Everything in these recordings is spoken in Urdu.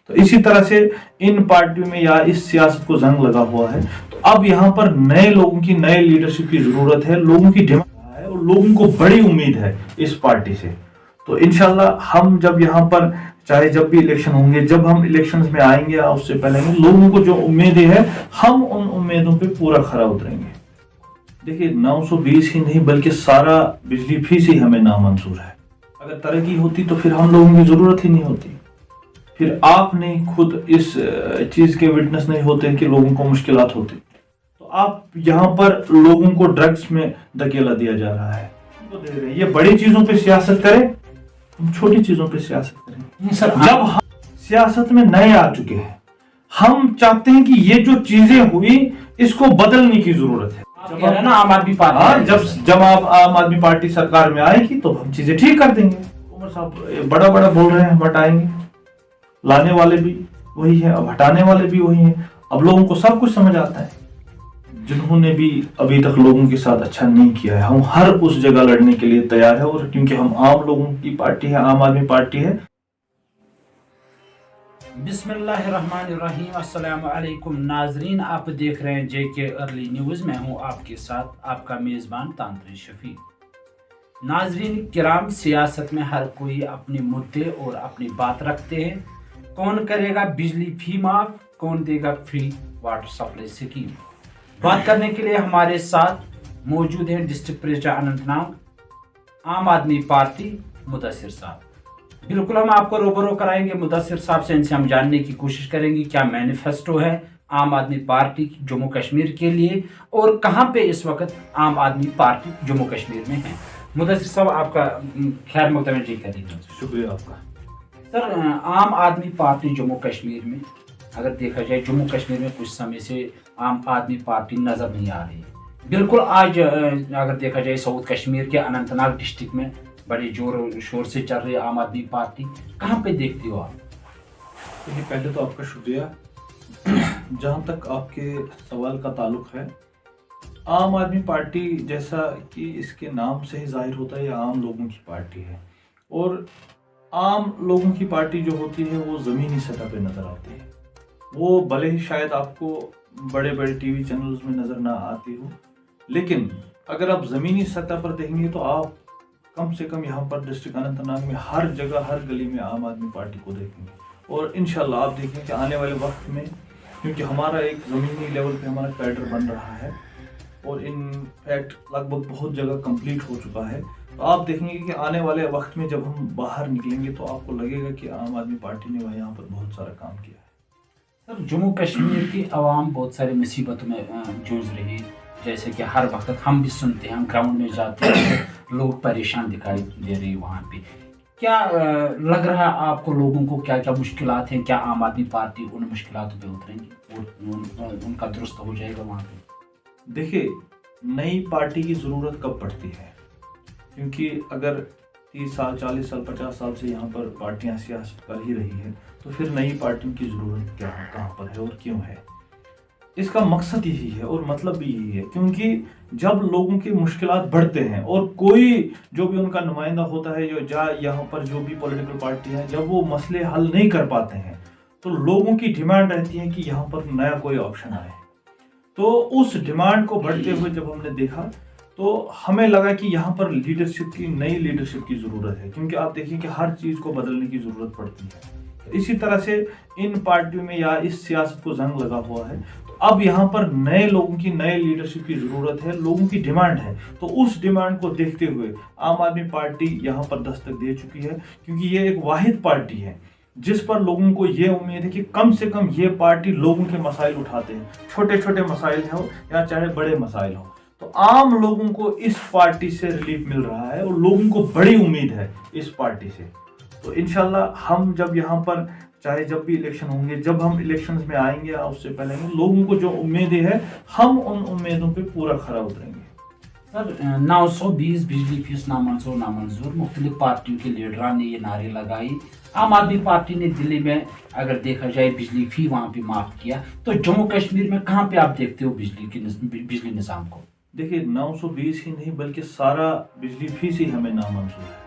تو اسی طرح سے ان پارٹیوں میں یا اس سیاست کو زنگ لگا ہوا ہے. تو اب یہاں پر نئے لوگوں کی نئے لیڈرشپ کی ضرورت ہے. لوگوں کی ڈیمانڈ ہے اور لوگوں کو بڑی امید ہے اس پارٹی سے. تو انشاءاللہ ہم جب یہاں پر چاہے جب بھی الیکشن ہوں گے, جب ہم الیکشنز میں آئیں گے یا اس سے پہلے لوگوں کو جو امیدیں ہیں ہم ان امیدوں پہ پورا کھرا اتریں گے. دیکھیے 920 ہی نہیں بلکہ سارا بجلی فیس ہی ہمیں نامنظور ہے. اگر ترقی ہوتی تو پھر ہم لوگوں کی ضرورت ہی نہیں ہوتی. پھر آپ نہیں خود اس چیز کے وٹنس نہیں ہوتے کہ لوگوں کو مشکلات ہوتی. تو آپ یہاں پر لوگوں کو ڈرگس میں دھکیلا دیا جا رہا ہے. یہ بڑی چیزوں پہ سیاست کریں, ہم چھوٹی چیزوں پہ سیاست کریں. جب ہم سیاست میں نئے آ چکے ہیں, ہم چاہتے ہیں کہ یہ جو چیزیں ہوئی اس کو بدلنے کی ضرورت ہے. عام آدمی پارٹی جب آپ عام آدمی پارٹی سرکار میں آئے گی تو ہم چیزیں ٹھیک کر دیں گے. عمر صاحب بڑا بڑا بول رہے ہیں ہم ہٹائیں گے, لانے والے بھی وہی ہیں, اب ہٹانے والے بھی وہی ہیں. اب لوگوں کو سب کچھ سمجھ آتا ہے. جنہوں نے بھی ابھی تک لوگوں کے ساتھ اچھا نہیں کیا ہے, ہم ہر اس جگہ لڑنے کے لیے تیار ہے. اور کیونکہ ہم عام لوگوں کی پارٹی ہے, عام آدمی پارٹی ہے. بسم اللہ الرحمن الرحیم. السلام علیکم ناظرین, آپ دیکھ رہے ہیں جے کے ارلی نیوز. میں ہوں آپ کے ساتھ آپ کا میزبان تانتری شفیق. ناظرین کرام, سیاست میں ہر کوئی اپنے مدعے اور اپنی بات رکھتے ہیں. کون کرے گا بجلی فی معاف, کون دے گا فری واٹر سپلائی اسکیم. بات کرنے کے لیے ہمارے ساتھ موجود ہیں ڈسٹرکٹ پریزیڈنٹ اننت ناگ, عام آدمی پارٹی مدثر صاحب. بالکل ہم آپ کو روبرو کرائیں گے مدثر صاحب سے. ان سے ہم جاننے کی کوشش کریں گے کیا مینیفیسٹو ہے عام آدمی پارٹی جموں کشمیر کے لیے اور کہاں پہ اس وقت عام آدمی پارٹی جموں کشمیر میں ہے. مدثر صاحب آپ کا خیر مقدم جی کریں گے. شکریہ آپ کا. سر, عام آدمی پارٹی جموں کشمیر میں اگر دیکھا جائے, جموں کشمیر میں کچھ سمے سے عام آدمی پارٹی نظر نہیں آ رہی ہے. بالکل آج اگر دیکھا جائے ساؤتھ کشمیر کے اننت ناگ ڈسٹرکٹ میں بڑے زور و شور سے چل رہی ہے عام آدمی پارٹی. کہاں پہ دیکھتی ہو آپ؟ پہلے تو آپ کا شکریہ. جہاں تک آپ کے سوال کا تعلق ہے, عام آدمی پارٹی جیسا کہ اس کے نام سے ہی ظاہر ہوتا ہے, یہ عام لوگوں کی پارٹی ہے. اور عام لوگوں کی پارٹی جو ہوتی ہے وہ زمینی سطح پہ نظر آتی ہے. وہ بھلے ہی شاید آپ کو بڑے بڑے ٹی وی چینلز میں نظر نہ آتی ہو, لیکن اگر آپ زمینی سطح پر دیکھیں گے تو آپ کم سے کم یہاں پر ڈسٹرکٹ اننت ناگ میں ہر جگہ ہر گلی میں عام آدمی پارٹی کو دیکھیں گے. اور انشاءاللہ آپ دیکھیں کہ آنے والے وقت میں, کیونکہ ہمارا ایک زمینی لیول پہ ہمارا کیڈر بن رہا ہے اور ان فیکٹ لگ بھگ بہت جگہ کمپلیٹ ہو چکا ہے, تو آپ دیکھیں گے کہ آنے والے وقت میں جب ہم باہر نکلیں گے تو آپ کو لگے گا کہ عام آدمی پارٹی نے یہاں پر بہت سارا کام کیا ہے. سر, جموں کشمیر کی عوام بہت ساری مصیبتوں میں جوجھ رہی ہے. جیسے کہ ہر وقت ہم بھی سنتے ہیں, ہم گراؤنڈ میں جاتے ہیں, لوگ پریشان دکھائی دے رہے ہیں وہاں پہ. کیا لگ رہا ہے آپ کو لوگوں کو کیا کیا مشکلات ہیں؟ کیا عام آدمی پارٹی ان مشکلاتوں پہ اتریں گی اور ان کا درست ہو جائے گا وہاں پہ؟ دیکھیے, نئی پارٹی کی ضرورت کب پڑتی ہے, کیونکہ اگر 30 سال 40 سال 50 سال سے یہاں پر پارٹیاں سیاست کر ہی رہی ہیں تو پھر نئی پارٹیوں کی ضرورت کیا ہے, کہاں پر ہے اور کیوں ہے. اس کا مقصد یہی ہے اور مطلب بھی یہی ہے, کیونکہ جب لوگوں کی مشکلات بڑھتے ہیں اور کوئی جو بھی ان کا نمائندہ ہوتا ہے, یہاں پر جو بھی پولیٹیکل پارٹی ہے, جب وہ مسئلے حل نہیں کر پاتے ہیں تو لوگوں کی ڈیمانڈ رہتی ہے کہ یہاں پر نیا کوئی آپشن آئے. تو اس ڈیمانڈ کو بڑھتے ہوئے جب ہم نے دیکھا تو ہمیں لگا کہ یہاں پر لیڈرشپ کی, نئی لیڈرشپ کی ضرورت ہے, کیونکہ آپ دیکھیں کہ ہر چیز کو بدلنے کی ضرورت پڑتی ہے. اسی طرح سے ان پارٹیوں میں یا اس سیاست کو زنگ لگا ہوا ہے. تو اب یہاں پر نئے لوگوں کی نئے لیڈرشپ کی ضرورت ہے, لوگوں کی ڈیمانڈ ہے. تو اس ڈیمانڈ کو دیکھتے ہوئے عام آدمی پارٹی یہاں پر دستک دے چکی ہے, کیونکہ یہ ایک واحد پارٹی ہے جس پر لوگوں کو یہ امید ہے کہ کم سے کم یہ پارٹی لوگوں کے مسائل اٹھاتے ہیں, چھوٹے چھوٹے مسائل ہوں یا چاہے بڑے مسائل ہوں. تو عام لوگوں کو اس پارٹی سے ریلیف مل رہا ہے اور لوگوں کو بڑی امید ہے اس پارٹی سے. تو انشاءاللہ ہم جب یہاں پر چاہے جب بھی الیکشن ہوں گے, جب ہم الیکشنز میں آئیں گے یا اس سے پہلے لوگوں کو جو امیدیں ہیں ہم ان امیدوں پہ پورا کھرا اتریں گے. سر, 920 بجلی فیس نامنظور مختلف پارٹیوں کے لیڈران نے یہ نعرے لگائی. عام آدمی پارٹی نے دلی میں اگر دیکھا جائے بجلی فی وہاں پہ معاف کیا, تو جموں کشمیر میں کہاں پہ آپ دیکھتے ہو بجلی نظام کو؟ دیکھیے 920 ہی نہیں بلکہ سارا بجلی فیس ہی ہمیں نامنظور ہے.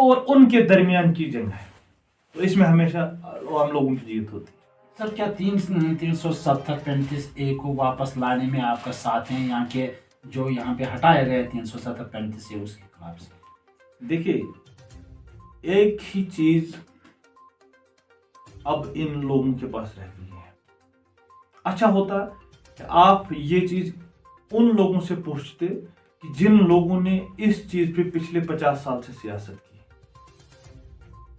اور ان کے درمیان کی جنگ ہے، تو اس میں ہمیشہ عام لوگوں کی جیت ہوتی ہے۔ سر کیا 370-35A کو واپس لانے میں آپ کا ساتھ ہے، یہاں کے جو یہاں پہ ہٹایا گیا 370-35A اس کے خلاف سے؟ دیکھیے ایک ہی چیز اب ان لوگوں کے پاس رہ گئی ہے۔ اچھا ہوتا کہ آپ یہ چیز ان لوگوں سے پوچھتے کہ جن لوگوں نے اس چیز پہ پچھلے 50 سال سے سیاست کی،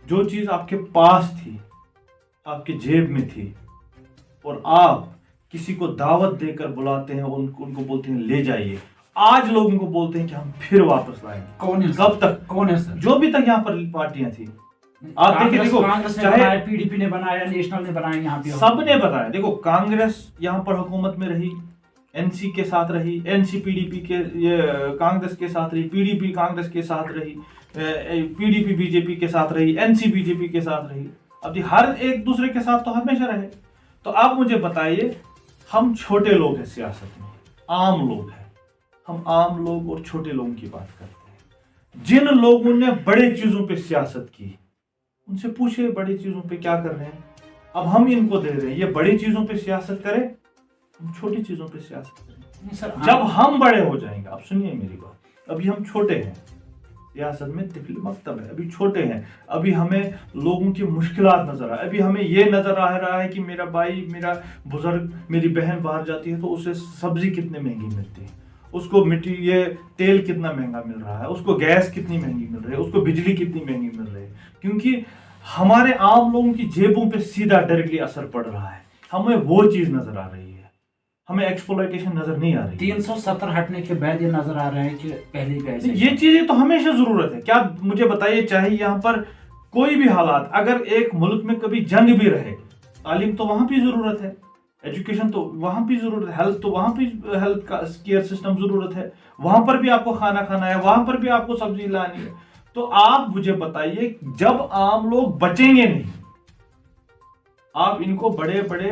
جو چیز آپ کے پاس تھی، آپ کے جیب میں تھی، اور آپ کسی کو دعوت دے کر بلاتے ہیں، ان کو بولتے ہیں لے جائیے، آج لوگوں کو بولتے ہیں کہ ہم پھر واپس لائیں گے۔ کون ہے؟ کب تک؟ کون ہے سر؟ جو بھی تک یہاں پر پارٹیاں تھیں، آپ دیکھیں، دیکھو کانگریس نے چاہے بنایا، PDP نے بنایا، نیشنل نے بنایا، یہاں پہ سب نے بتایا، دیکھو کانگریس یہاں پر حکومت میں رہی، NC کے ساتھ رہی، NC PDP کے کانگریس کے ساتھ رہی، PDP کانگریس کے ساتھ رہی، PDP BJP کے ساتھ رہی، NC BJP کے ساتھ رہی، اب ہر ایک دوسرے کے ساتھ تو ہمیشہ رہے۔ تو آپ مجھے بتائیے، ہم چھوٹے لوگ ہیں سیاست میں، عام لوگ ہیں، ہم عام لوگ اور چھوٹے لوگوں کی بات کرتے ہیں۔ جن لوگوں نے بڑے چیزوں پہ سیاست کی، ان سے پوچھے بڑی چیزوں پہ کیا کر رہے ہیں۔ اب ہم ان کو دے رہے ہیں، یہ بڑی چیزوں پہ سیاست کرے، ہم چھوٹی چیزوں پہ سیاست کریں۔ جب ہم بڑے ہو جائیں گے، اب سنیے میری بات، ابھی ہم چھوٹے ہیں، سیاست میں طفل مکتب ہے، ابھی چھوٹے ہیں، ابھی ہمیں لوگوں کی مشکلات نظر آئے، ابھی ہمیں یہ نظر آ رہا ہے کہ میرا بھائی، میرا بزرگ، میری بہن باہر جاتی ہے تو اسے سبزی کتنے مہنگی ملتی ہے، اس کو مٹی، یہ تیل کتنا مہنگا مل رہا ہے، اس کو گیس کتنی مہنگی مل رہی ہے، اس کو بجلی کتنی مہنگی مل رہی ہے، کیونکہ ہمارے عام لوگوں کی جیبوں پہ سیدھا ڈائریکٹلی اثر پڑ رہا ہے، ہمیں وہ چیز نظر آ رہی ہے، ہمیں ایکسپلائٹیشن نظر نہیں آ رہی۔ 370 ہٹنے کے بعد یہ نظر آ رہا ہے کہ پہلے پیسے، یہ چیزیں تو ہمیشہ ضرورت ہے۔ کیا مجھے بتائیے، چاہے یہاں پر کوئی بھی حالات، اگر ایک ملک میں کبھی جنگ بھی رہے، تعلیم تو وہاں بھی ضرورت ہے، ایجوکیشن تو وہاں بھی ضرورت ہے، ہیلتھ تو وہاں بھی، ہیلتھ کا کیئر سسٹم ضرورت ہے، وہاں پر بھی آپ کو کھانا کھانا ہے، وہاں پر بھی آپ کو سبزی لانی ہے۔ تو آپ مجھے بتائیے، جب عام لوگ بچیں گے نہیں، آپ ان کو بڑے بڑے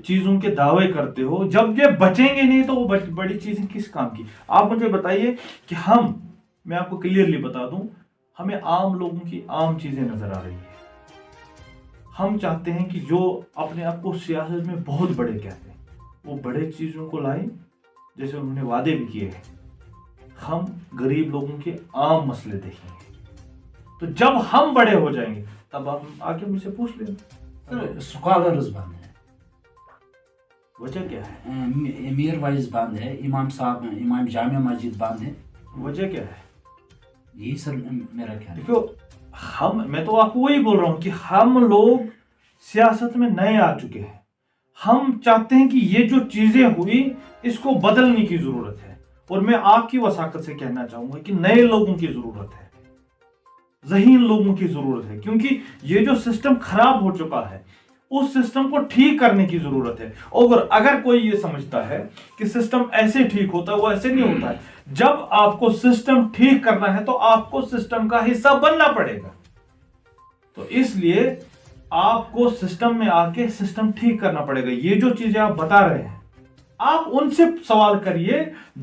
چیزوں کے دعوے کرتے ہو، جب یہ بچیں گے نہیں تو وہ بڑی چیزیں کس کام کی؟ آپ مجھے بتائیے کہ میں آپ کو کلیئرلی بتا دوں، ہمیں عام لوگوں کی عام چیزیں نظر آ رہی ہیں۔ ہم چاہتے ہیں کہ جو اپنے آپ کو سیاست میں بہت بڑے کہتے ہیں، وہ بڑے چیزوں کو لائیں، جیسے انہوں نے وعدے بھی کیے ہیں۔ ہم غریب لوگوں کے عام مسئلے دیکھیں گے، تو جب ہم بڑے ہو جائیں گے تب آپ آ کے مجھ سے پوچھ لیں۔ اسکالرز بند ہے، وجہ کیا ہے؟ امیر وائز بند ہے، امام صاحب، امام جامع مسجد بند ہے، وجہ کیا ہے؟ یہی سر میرا خیال ہے۔ دیکھو، میں تو آپ کو وہی بول رہا ہوں کہ ہم لوگ سیاست میں نئے آ چکے ہیں، ہم چاہتے ہیں کہ یہ جو چیزیں ہوئی اس کو بدلنے کی ضرورت ہے، اور میں آپ کی وساقت سے کہنا چاہوں گا کہ نئے لوگوں کی ضرورت ہے، ذہین لوگوں کی ضرورت ہے، کیونکہ یہ جو سسٹم خراب ہو چکا ہے اس سسٹم کو ٹھیک کرنے کی ضرورت ہے۔ اور اگر کوئی یہ سمجھتا ہے کہ سسٹم ایسے ٹھیک ہوتا ہے، وہ ایسے نہیں ہوتا ہے۔ جب آپ کو سسٹم ٹھیک کرنا ہے تو آپ کو سسٹم کا حصہ بننا پڑے گا، تو اس لیے آپ کو سسٹم میں آ کے سسٹم ٹھیک کرنا پڑے گا۔ یہ جو چیزیں آپ بتا رہے ہیں، آپ ان سے سوال کریے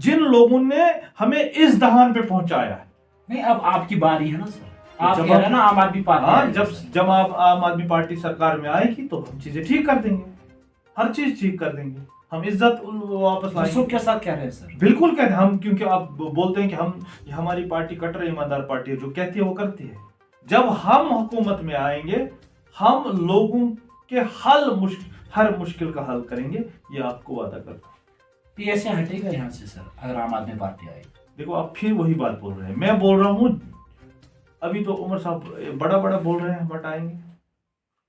جن لوگوں نے ہمیں اس دہان پہ پہنچایا ہے۔ نہیں، اب آپ کی باری ہے نا سر، آپ کہہ رہے ہیں نا عام آدمی پارٹی، جب آپ عام آدمی پارٹی سرکار میں آئے گی تو ہم چیزیں ٹھیک کر دیں گے، ہر چیز ٹھیک کر دیں گے، ہم عزت واپس لائیں گے۔ کے ساتھ کہہ رہے ہیں سر؟ بالکل کہتے ہیں ہم، کیونکہ آپ بولتے ہیں کہ ہماری پارٹی کٹر ایماندار پارٹی ہے، جو کہتی ہے وہ کرتی ہے۔ جب ہم حکومت میں آئیں گے، ہم لوگوں کے ہر مشکل کا حل کریں گے، یہ آپ کو وعدہ کرتا ہوں۔ PSA ہٹے گا یہاں سے سر اگر عام آدمی پارٹی آئے؟ دیکھو، آپ پھر وہی بات بول رہے ہیں، میں بول رہا ہوں، ابھی تو عمر صاحب بڑا بول رہے ہیں ہم ہٹائیں گے،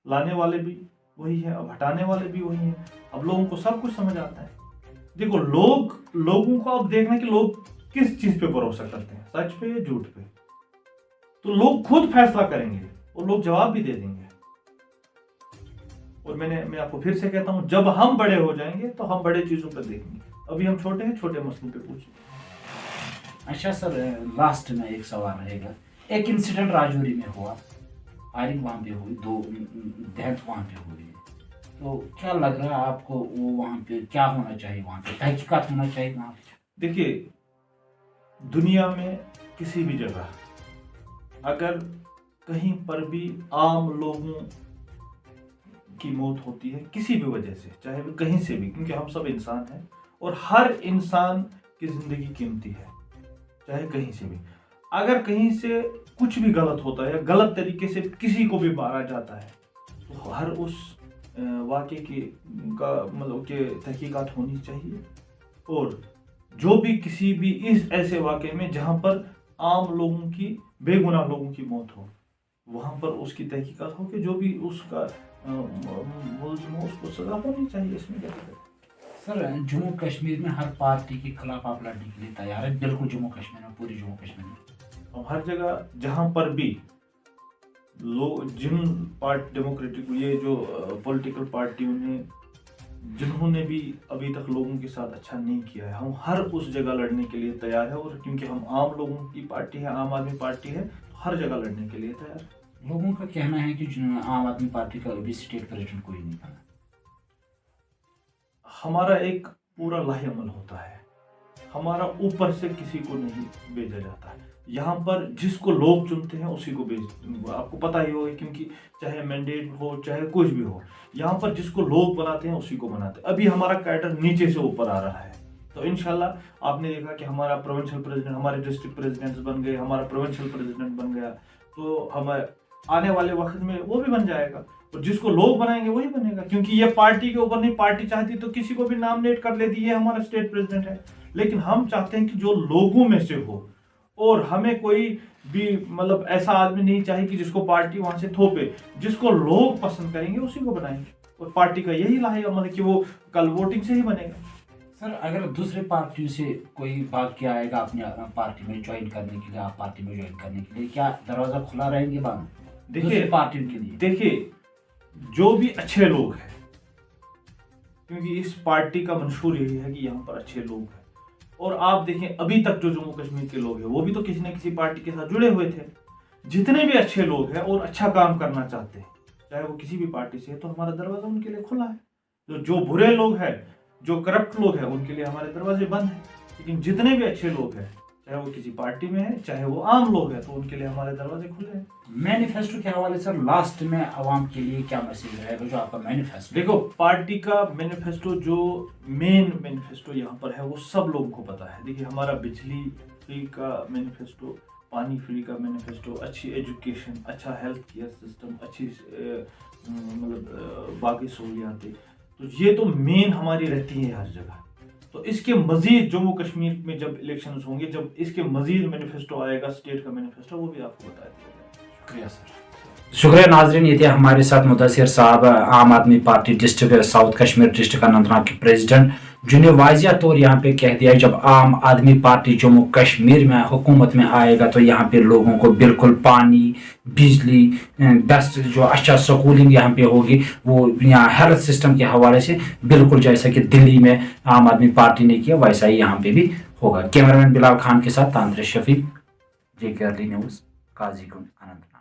لانے والے بھی وہی ہیں، اب ہٹانے والے بھی وہی ہیں، اب لوگوں کو سب کچھ سمجھ آتا ہے۔ دیکھو، لوگوں کو اب دیکھنا کہ لوگ کس چیز پہ بھروسہ کرتے ہیں، سچ پہ یا جھوٹ پہ، تو لوگ خود فیصلہ کریں گے اور لوگ جواب بھی دے دیں گے۔ اور میں آپ کو پھر سے کہتا ہوں، جب ہم بڑے ہو جائیں گے تو ہم بڑے چیزوں پہ دیکھیں گے، ابھی ہم چھوٹے ہیں، چھوٹے مسئلوں پہ پوچھیں۔ اچھا سر، لاسٹ میں ایک سوال رہے گا، ایک انسیڈنٹ راجوری میں ہوا، فائرنگ وہاں پہ ہوئی، 2 ڈیتھ وہاں پہ ہوئی، تو کیا لگ رہا ہے آپ کو وہاں پہ کیا ہونا چاہیے؟ وہاں پہ تحقیقات ہونا چاہیے وہاں پہ؟ دیکھیے، دنیا میں کسی بھی جگہ اگر کہیں پر بھی عام لوگوں کی موت ہوتی ہے کسی بھی وجہ سے، چاہے وہ کہیں سے بھی، کیونکہ ہم سب انسان ہیں اور ہر انسان کی زندگی قیمتی ہے، چاہے کہیں سے بھی، اگر کہیں سے کچھ بھی غلط ہوتا ہے یا غلط طریقے سے کسی کو بھی مارا جاتا ہے تو ہر اس واقعے کا مطلب کہ تحقیقات ہونی چاہیے، اور جو بھی کسی بھی اس ایسے واقعے میں جہاں پر عام لوگوں کی، بے گناہ لوگوں کی موت ہو، وہاں پر اس کی تحقیقات ہو کہ جو بھی اس کا ملزم ہو اس کو سزا ہونی چاہیے. اس میں کیا دقت ہے؟ سر جموں کشمیر میں ہر پارٹی کے خلاف آپ لڑنے کے لیے تیار ہے؟ بالکل جموں کشمیر میں، پوری جموں کشمیر میں ہر جگہ جہاں پر بھی لوگ، جن ڈیموکریٹک یہ جو پولیٹیکل پارٹیوں نے، جنہوں نے بھی ابھی تک لوگوں کے ساتھ اچھا نہیں کیا ہے، ہم ہر اس جگہ لڑنے کے لیے تیار ہے، اور کیونکہ ہم عام لوگوں کی پارٹی ہے، عام آدمی پارٹی ہے، تو ہر جگہ لڑنے کے لیے تیار ہے. لوگوں کا کہنا ہے کہ عام آدمی پارٹی کا ابھی اسٹیٹ پریزیڈنٹ کوئی نہیں بنا. ہمارا ایک پورا لاہ عمل ہوتا ہے، ہمارا اوپر سے کسی کو نہیں بھیجا جاتا ہے. یہاں پر جس کو لوگ چنتے ہیں اسی کو آپ کو پتہ ہی ہوگا، کیونکہ چاہے مینڈیٹ ہو چاہے کچھ بھی ہو، یہاں پر جس کو لوگ بناتے ہیں اسی کو بناتے ہیں. ابھی ہمارا کیڈر نیچے سے اوپر آ رہا ہے، تو انشاءاللہ آپ نے دیکھا کہ ہمارا پروونشل پریزیڈنٹ، ہمارے ڈسٹرکٹ پریزیڈنٹس بن گئے، ہمارا پروونشل پریزیڈنٹ بن گیا، تو ہمارے آنے والے وقت میں وہ بھی بن جائے گا، اور جس کو لوگ بنائیں گے وہی بنے گا، کیونکہ یہ پارٹی کے اوپر نہیں. پارٹی چاہتی تو کسی کو بھی نامنیٹ کر لیتی، یہ ہمارا اسٹیٹ پریزیڈنٹ ہے، لیکن ہم چاہتے ہیں کہ جو لوگوں میں سے ہو، اور ہمیں کوئی بھی مطلب ایسا آدمی نہیں چاہیے کہ جس کو پارٹی وہاں سے تھوپے. جس کو لوگ پسند کریں گے اسی کو بنائیں گے، اور پارٹی کا یہی لاہ عمل ہے کہ وہ کل ووٹنگ سے ہی بنے گا. سر اگر دوسرے پارٹیوں سے کوئی بھاگ کے آئے گا اپنی پارٹی میں جوائن کرنے کے لیے، آپ پارٹی میں جوائن کرنے کے لیے، کیا دروازہ کھلا رہیں گے بند دوسرے پارٹیوں کے لیے؟ دیکھیے جو بھی اچھے لوگ ہیں، کیونکہ اس پارٹی کا منشور یہی ہے کہ یہاں پر اچھے لوگ ہیں، اور آپ دیکھیں ابھی تک جو جموں کشمیر کے لوگ ہیں وہ بھی تو کسی نہ کسی پارٹی کے ساتھ جڑے ہوئے تھے. جتنے بھی اچھے لوگ ہیں اور اچھا کام کرنا چاہتے ہیں، چاہے وہ کسی بھی پارٹی سے ہے، تو ہمارا دروازہ ان کے لیے کھلا ہے. جو برے لوگ ہیں، جو کرپٹ لوگ ہیں، ان کے لیے ہمارے دروازے بند ہیں. لیکن جتنے بھی اچھے لوگ ہیں، چاہے وہ کسی پارٹی میں ہیں چاہے وہ عام لوگ ہیں، تو ان کے لیے ہمارے دروازے کھلے ہیں. مینیفیسٹو کے حوالے سے لاسٹ میں عوام کے لیے کیا میسج رہے گا جو آپ کا مینیفیسٹو؟ دیکھو پارٹی کا مینیفیسٹو، جو مین مینیفیسٹو یہاں پر ہے وہ سب لوگوں کو پتا ہے. دیکھیے ہمارا بجلی فری کا مینیفیسٹو، پانی فری کا مینیفیسٹو، اچھی ایجوکیشن، اچھا ہیلتھ کیئر سسٹم، اچھی مطلب باقی سہولیاتیں، تو یہ تو مین ہماری رہتی ہیں ہر جگہ. تو اس کے مزید جموں کشمیر میں جب الیکشنز ہوں گے، جب اس کے مزید مینیفیسٹو آئے گا، اسٹیٹ کا مینیفیسٹو، وہ بھی آپ کو بتا دیا جائے گا. شکریہ سر. شکریہ ناظرین، یہ تھے ہمارے ساتھ مدثر صاحب، Aam Aadmi party district south Kashmir district Anantnag کے پریزیڈنٹ، جنہیں واضح طور یہاں پہ کہہ دیا جب عام آدمی پارٹی جموں کشمیر میں حکومت میں آئے گا تو یہاں پہ لوگوں کو بالکل پانی، بجلی، بیسٹ جو اچھا سکولنگ یہاں پہ ہوگی، وہ یہاں ہیلتھ سسٹم کے حوالے سے بالکل جیسا کہ دلی میں عام آدمی پارٹی نے کیا ویسا ہی یہاں پہ بھی ہوگا. کیمرہ مین بلال خان کے ساتھ تانترے شفیق، JK ارلی نیوز، قاضی گنج، اننت ناگ.